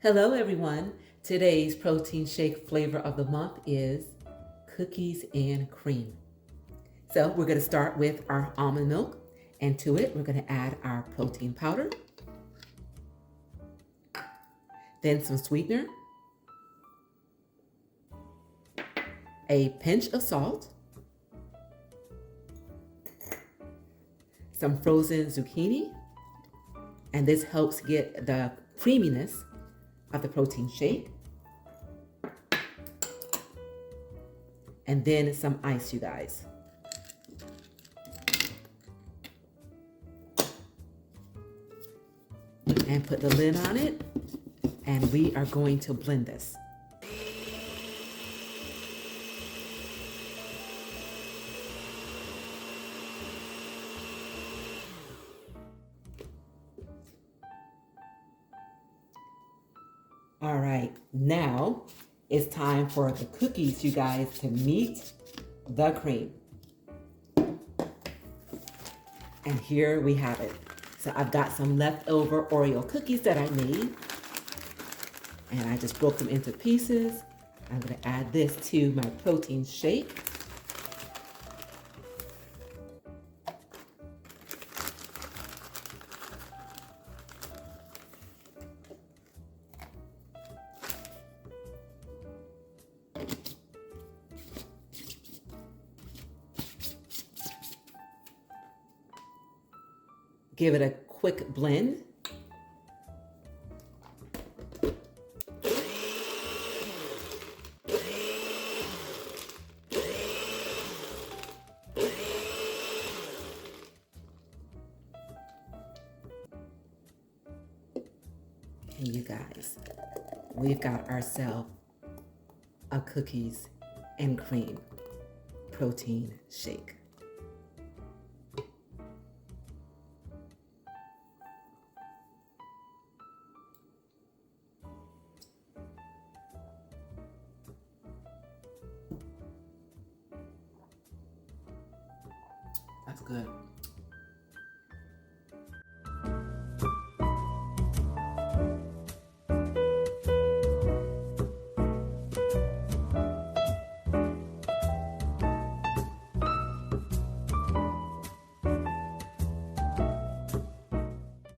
Hello, everyone. Today's protein shake flavor of the month is cookies and cream. So we're going to start with our almond milk, and to it, we're going to add our protein powder, then some sweetener, a pinch of salt, some frozen zucchini, and this helps get the creaminess of the protein shake. And then some ice, you guys. And put the lid on it, and we are going to blend this. All right, now it's time for the cookies, you guys, to meet the cream. And here we have it. So I've got some leftover Oreo cookies that I made, and I just broke them into pieces. I'm gonna add this to my protein shake. Give it a quick blend. And you guys, we've got ourselves a cookies and cream protein shake. That's good.